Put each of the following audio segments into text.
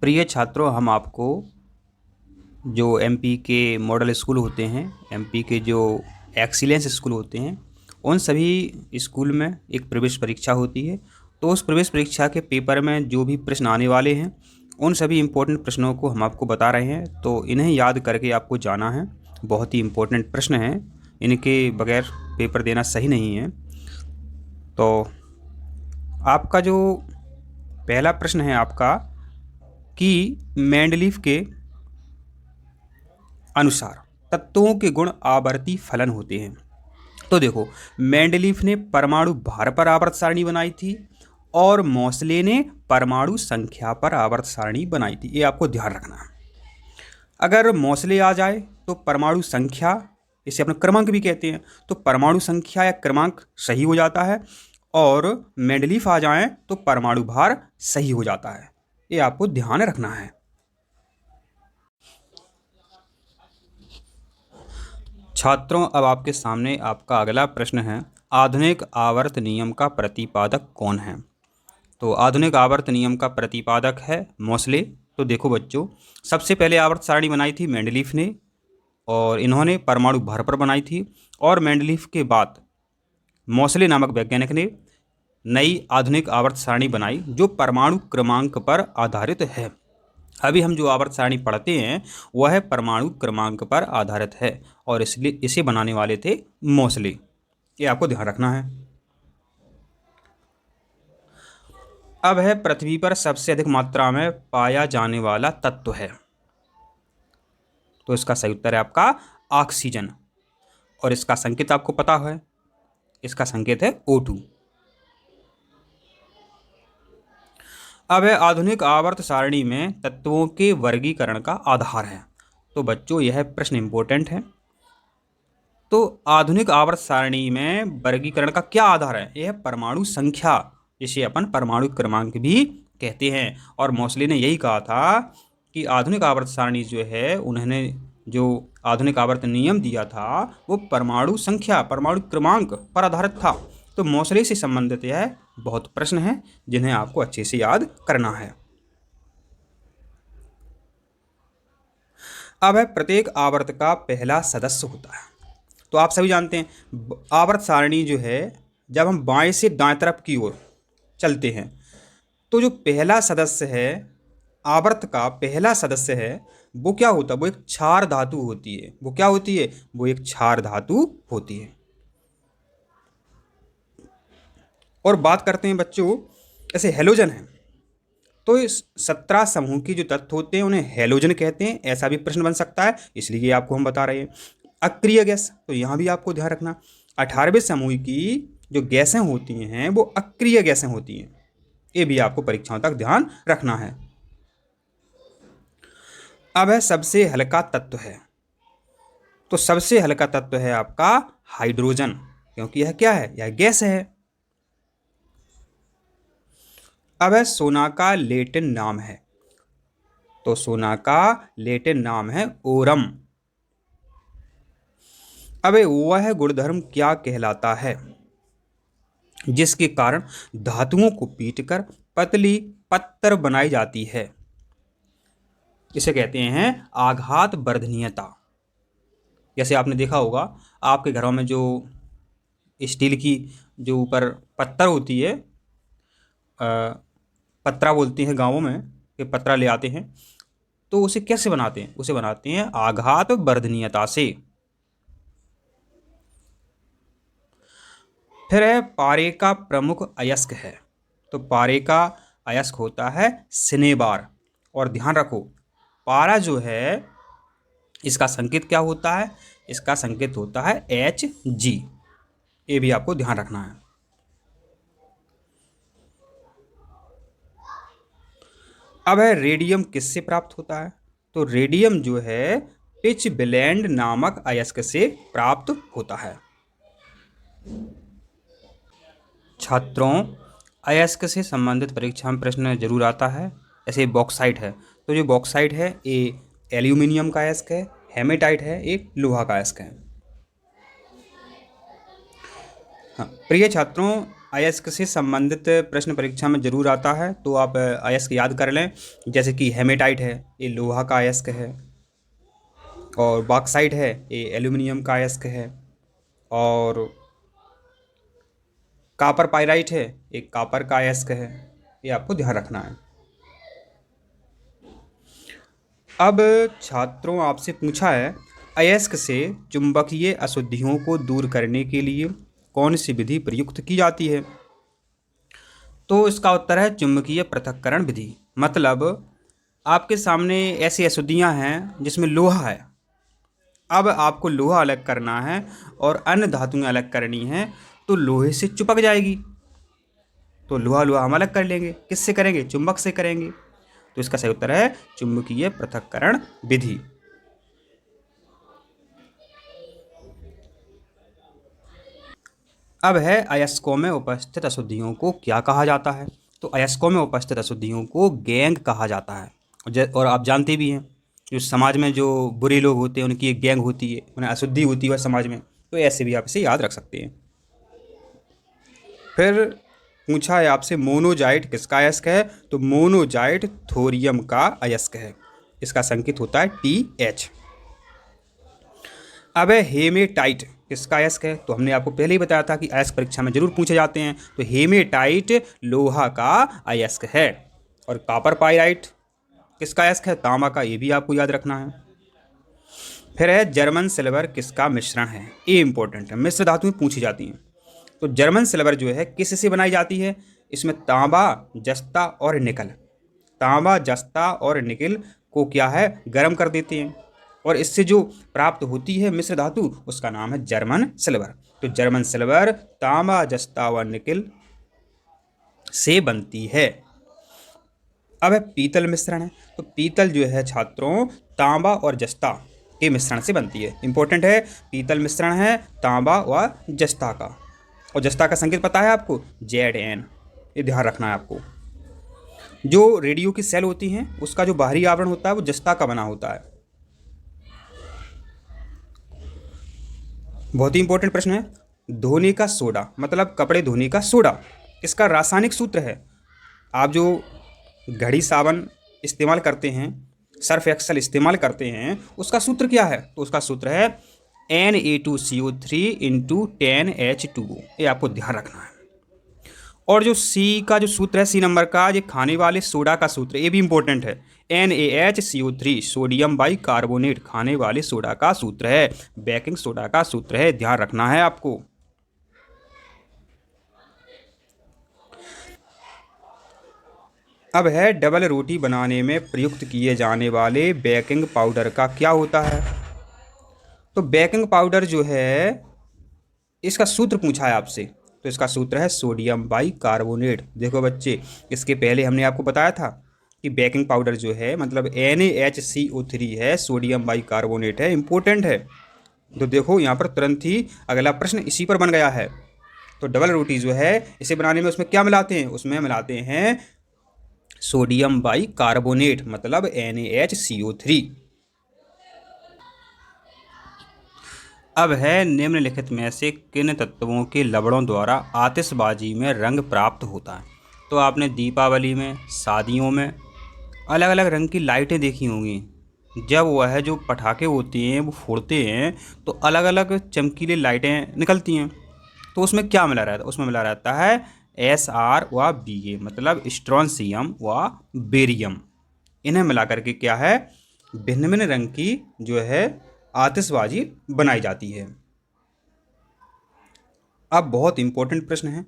प्रिय छात्रों, हम आपको जो एमपी के मॉडल स्कूल होते हैं, एमपी के जो एक्सीलेंस स्कूल होते हैं, उन सभी स्कूल में एक प्रवेश परीक्षा होती है। तो उस प्रवेश परीक्षा के पेपर में जो भी प्रश्न आने वाले हैं, उन सभी इम्पोर्टेंट प्रश्नों को हम आपको बता रहे हैं। तो इन्हें याद करके आपको जाना है। बहुत ही इम्पोर्टेंट प्रश्न हैं, इनके बगैर पेपर देना सही नहीं है। तो आपका जो पहला प्रश्न है आपका कि मेंडलीफ के अनुसार तत्वों के गुण आवर्ती फलन होते हैं। तो देखो, मेंडलीफ ने परमाणु भार पर आवर्त सारणी बनाई थी और मोसले ने परमाणु संख्या पर आवर्त सारणी बनाई थी। ये आपको ध्यान रखना है। अगर मोसले आ जाए तो परमाणु संख्या, इसे अपना क्रमांक भी कहते हैं, तो परमाणु संख्या या क्रमांक सही हो जाता है, और मेंडलीफ आ जाए तो परमाणु भार सही हो जाता है। ये आपको ध्यान रखना है। छात्रों, अब आपके सामने आपका अगला प्रश्न है, आधुनिक आवर्त नियम का प्रतिपादक कौन है? तो आधुनिक आवर्त नियम का प्रतिपादक है मोसले। तो देखो बच्चों, सबसे पहले आवर्त सारणी बनाई थी मेंडलीफ ने, और इन्होंने परमाणु भार पर बनाई थी। और मेंडलीफ के बाद मोसले नामक वैज्ञानिक ने नई आधुनिक आवर्त सारणी बनाई जो परमाणु क्रमांक पर आधारित है। अभी हम जो आवर्त सारणी पढ़ते हैं वह परमाणु क्रमांक पर आधारित है, और इसलिए इसे बनाने वाले थे मोसले। ये आपको ध्यान रखना है। अब है पृथ्वी पर सबसे अधिक मात्रा में पाया जाने वाला तत्व है। तो इसका सही उत्तर है आपका ऑक्सीजन, और इसका संकेत आपको पता है, इसका संकेत है O2। अब है आधुनिक आवर्त सारणी में तत्वों के वर्गीकरण का आधार है। तो बच्चों, यह प्रश्न इंपॉर्टेंट है। तो आधुनिक आवर्त सारणी में वर्गीकरण का क्या आधार है? यह परमाणु संख्या, जिसे अपन परमाणु क्रमांक भी कहते हैं। और मोसले ने यही कहा था कि आधुनिक आवर्त सारणी जो है, उन्होंने जो आधुनिक आवर्त नियम दिया था वो परमाणु संख्या, परमाणु क्रमांक पर आधारित था। तो मोसले से संबंधित यह बहुत प्रश्न हैं जिन्हें आपको अच्छे से याद करना है। अब है प्रत्येक आवर्त का पहला सदस्य होता है। तो आप सभी जानते हैं आवर्त सारणी जो है, जब हम बाएं से दाएं तरफ की ओर चलते हैं तो जो पहला सदस्य है, आवर्त का पहला सदस्य है, वो क्या होता है? वो एक क्षार धातु होती है। वो क्या होती है? वो एक क्षार धातु होती है। और बात करते हैं बच्चों, ऐसे हेलोजन है, तो इस 17 समूह के जो तत्व होते हैं उन्हें हेलोजन कहते हैं। ऐसा भी प्रश्न बन सकता है, इसलिए ये आपको हम बता रहे हैं। अक्रिय गैस, तो यहाँ भी आपको ध्यान रखना, 18वें समूह की जो गैसें होती हैं वो अक्रिय गैसें होती हैं। ये भी आपको परीक्षाओं तक ध्यान रखना है। अब है सबसे हल्का तत्व है। तो सबसे हल्का तत्व है आपका हाइड्रोजन, क्योंकि यह क्या है? यह गैस है। अब है सोना का लैटिन नाम है। तो सोना का लैटिन नाम है ओरम। अब वह गुणधर्म क्या कहलाता है जिसके कारण धातुओं को पीटकर पतली पत्थर बनाई जाती है? इसे कहते हैं आघात वर्धनीयता। जैसे आपने देखा होगा आपके घरों में जो स्टील की जो ऊपर पत्थर होती है, पत्रा बोलते हैं गांवों में, कि पत्रा ले आते हैं, तो उसे कैसे बनाते हैं? उसे बनाते हैं आघात वर्धनीयता से। फिर है पारे का प्रमुख अयस्क है। तो पारे का अयस्क होता है सिनेबार। और ध्यान रखो, पारा जो है इसका संकेत क्या होता है? इसका संकेत होता है Hg। ये भी आपको ध्यान रखना है। अब है रेडियम किससे प्राप्त होता है? तो रेडियम जो है पिच ब्लेंड नामक अयस्क से प्राप्त होता है। छात्रों, अयस्क से संबंधित परीक्षा में प्रश्न जरूर आता है। ऐसे बॉक्साइट है, तो जो बॉक्साइट है ये एल्यूमिनियम का अयस्क है, हेमेटाइट है एक लोहा का अयस्क है। हाँ प्रिय छात्रों, अयस्क से संबंधित प्रश्न परीक्षा में जरूर आता है, तो आप अयस्क याद कर लें। जैसे कि हेमेटाइट है, ये लोहा का अयस्क है। और बॉक्साइट है, ये एल्यूमिनियम का अयस्क है। और कापर पाइराइट है, एक कापर का अयस्क है। ये आपको ध्यान रखना है। अब छात्रों आपसे पूछा है, अयस्क से चुंबकीय अशुद्धियों को दूर करने के लिए कौन सी विधि प्रयुक्त की जाती है? तो इसका उत्तर है चुंबकीय पृथक्करण विधि। मतलब आपके सामने ऐसी अशुद्धियां हैं जिसमें लोहा है। अब आपको लोहा अलग करना है और अन्य धातुएं अलग करनी हैं, तो लोहे से चिपक जाएगी। तो लोहा लोहा हम अलग कर लेंगे, किससे करेंगे? चुंबक से करेंगे। तो इसका सही उत्तर है चुंबकीय पृथक्करण विधि। अब है अयस्कों में उपस्थित अशुद्धियों को क्या कहा जाता है? तो अयस्कों में उपस्थित अशुद्धियों को गैंग कहा जाता है। और आप जानते भी हैं, जो समाज में जो बुरे लोग होते हैं उनकी एक गैंग होती है, उन्हें अशुद्धि होती है समाज में। तो ऐसे भी आप इसे याद रख सकते हैं। फिर पूछा है आपसे, मोनोजाइट किसका अयस्क है? तो मोनोजाइट थोरियम का अयस्क है। इसका संकेत होता है TH। अब है हेमेटाइट किसका अयस्क है? तो हमने आपको पहले ही बताया था कि अयस्क परीक्षा में जरूर पूछे जाते हैं। तो हेमेटाइट लोहा का अयस्क है। और कॉपर पाइराइट किसका अयस्क है? तांबा का। ये भी आपको याद रखना है। फिर है जर्मन सिल्वर किसका मिश्रण है? ये इंपॉर्टेंट है, मिश्र धातुएं पूछी जाती हैं। तो जर्मन सिल्वर जो है किससे बनाई जाती है? इसमें तांबा, जस्ता और निकल। तांबा, जस्ता और निकल को क्या है, गर्म कर देते हैं, और इससे जो प्राप्त होती है मिश्र धातु, उसका नाम है जर्मन सिल्वर। तो जर्मन सिल्वर तांबा, जस्ता व निकल से बनती है। अब है पीतल मिश्रण है। तो पीतल जो है छात्रों तांबा और जस्ता के मिश्रण से बनती है। इंपॉर्टेंट है, पीतल मिश्रण है तांबा व जस्ता का। और जस्ता का संकेत पता है आपको? ZN। ये ध्यान रखना है आपको। जो रेडियो की सेल होती हैं उसका जो बाहरी आवरण होता है वो जस्ता का बना होता है। बहुत ही इंपॉर्टेंट प्रश्न है। धोने का सोडा, मतलब कपड़े धोने का सोडा, इसका रासायनिक सूत्र है। आप जो घड़ी साबुन इस्तेमाल करते हैं, सर्फ एक्सल इस्तेमाल करते हैं, उसका सूत्र क्या है? तो उसका सूत्र है Na2CO3 × 10H2O। ये आपको ध्यान रखना है। और जो C का जो सूत्र है, C नंबर का, ये खाने वाले सोडा का सूत्र, ये भी इंपॉर्टेंट है। NaHCO3 सोडियम बाइकार्बोनेट खाने वाले सोडा का सूत्र है, बेकिंग सोडा का सूत्र है। ध्यान रखना है आपको। अब है डबल रोटी बनाने में प्रयुक्त किए जाने वाले बेकिंग पाउडर का क्या होता है? तो बेकिंग पाउडर जो है इसका सूत्र पूछा है आपसे, तो इसका सूत्र है सोडियम बाइकार्बोनेट। देखो बच्चे, इसके पहले हमने आपको बताया था कि बेकिंग पाउडर जो है मतलब NaHCO3 है, सोडियम बाइकार्बोनेट है, इंपॉर्टेंट है। तो देखो यहाँ पर तुरंत ही अगला प्रश्न इसी पर बन गया है। तो डबल रोटी जो है इसे बनाने में उसमें क्या मिलाते हैं? उसमें मिलाते हैं सोडियम बाइकार्बोनेट, मतलब NaHCO3। अब है निम्नलिखित में से किन तत्वों के लवणों द्वारा आतिशबाजी में रंग प्राप्त होता है? तो आपने दीपावली में, शादियों में अलग अलग रंग की लाइटें देखी होंगी। जब वह जो पटाखे होते हैं वो फोड़ते हैं तो अलग अलग चमकीली लाइटें निकलती हैं। तो उसमें क्या मिला रहता है? उसमें मिला रहता है SR व Ba, मतलब स्ट्रोंशियम व बेरियम। इन्हें मिला करके क्या है, भिन्न भिन्न रंग की जो है आतिशबाजी बनाई जाती है। अब बहुत इंपॉर्टेंट प्रश्न है,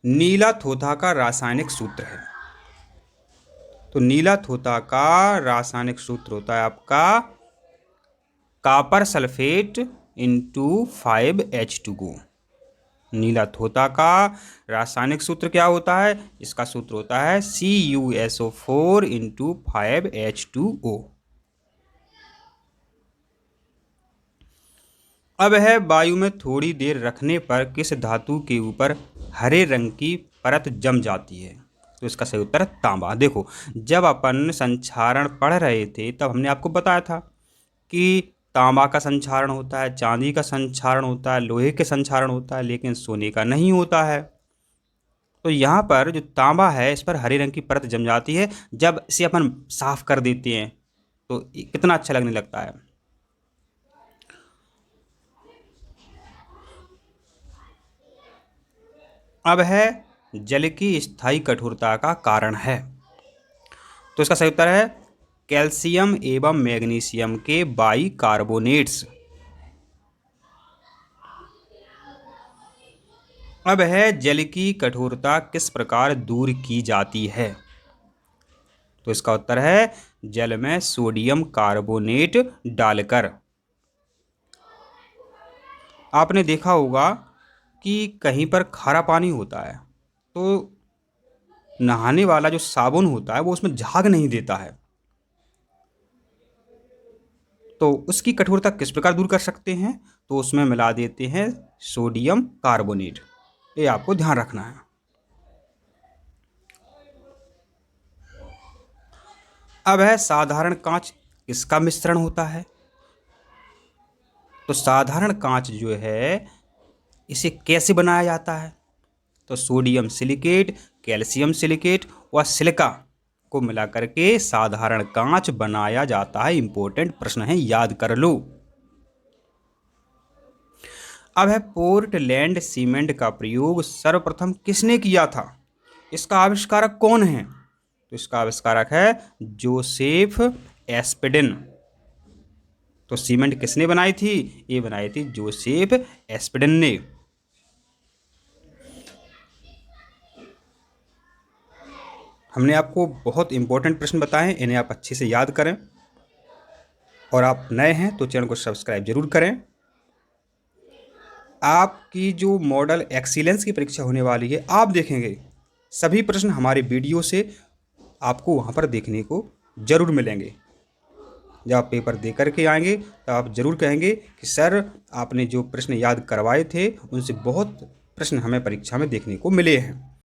नीला थोथा का रासायनिक सूत्र है। तो नीला थोथा का रासायनिक सूत्र होता है आपका कॉपर सल्फेट × 5H2O। नीला थोथा का रासायनिक सूत्र क्या होता है? इसका सूत्र होता है CuSO4 × 5H2O। अब है वायु में थोड़ी देर रखने पर किस धातु के ऊपर हरे रंग की परत जम जाती है? तो इसका सही उत्तर है तांबा। देखो, जब अपन संक्षारण पढ़ रहे थे तब हमने आपको बताया था कि तांबा का संक्षारण होता है, चांदी का संक्षारण होता है, लोहे के संक्षारण होता है, लेकिन सोने का नहीं होता है। तो यहाँ पर जो तांबा है इस पर हरे रंग की परत जम जाती है। जब इसे अपन साफ कर देते हैं तो कितना अच्छा लगने लगता है। अब है जल की स्थायी कठोरता का कारण है। तो इसका सही उत्तर है कैल्शियम एवं मैग्नीशियम के बाइकार्बोनेट्स। अब है जल की कठोरता किस प्रकार दूर की जाती है। तो इसका उत्तर है जल में सोडियम कार्बोनेट डालकर। आपने देखा होगा कि कहीं पर खारा पानी होता है तो नहाने वाला जो साबुन होता है वो उसमें झाग नहीं देता है। तो उसकी कठोरता किस प्रकार दूर कर सकते हैं, तो उसमें मिला देते हैं सोडियम कार्बोनेट। ये आपको ध्यान रखना है। अब है साधारण कांच किसका मिश्रण होता है। तो साधारण कांच जो है इसे कैसे बनाया जाता है, तो सोडियम सिलिकेट, कैल्शियम सिलिकेट व सिलिका को मिला करके साधारण कांच बनाया जाता है। इंपॉर्टेंट प्रश्न है, याद कर लो। अब है पोर्टलैंड सीमेंट का प्रयोग सर्वप्रथम किसने किया था, इसका आविष्कारक कौन है। तो इसका आविष्कारक है जोसेफ एस्पेडिन। तो सीमेंट किसने बनाई थी, ये बनाई थी जोसेफ एस्पेडिन ने। हमने आपको बहुत इंपॉर्टेंट प्रश्न बताए हैं, इन्हें आप अच्छे से याद करें। और आप नए हैं तो चैनल को सब्सक्राइब जरूर करें। आपकी जो मॉडल एक्सीलेंस की परीक्षा होने वाली है, आप देखेंगे सभी प्रश्न हमारे वीडियो से आपको वहाँ पर देखने को जरूर मिलेंगे। जब आप पेपर दे करके आएंगे तो आप ज़रूर कहेंगे कि सर आपने जो प्रश्न याद करवाए थे उनसे बहुत प्रश्न हमें परीक्षा में देखने को मिले हैं।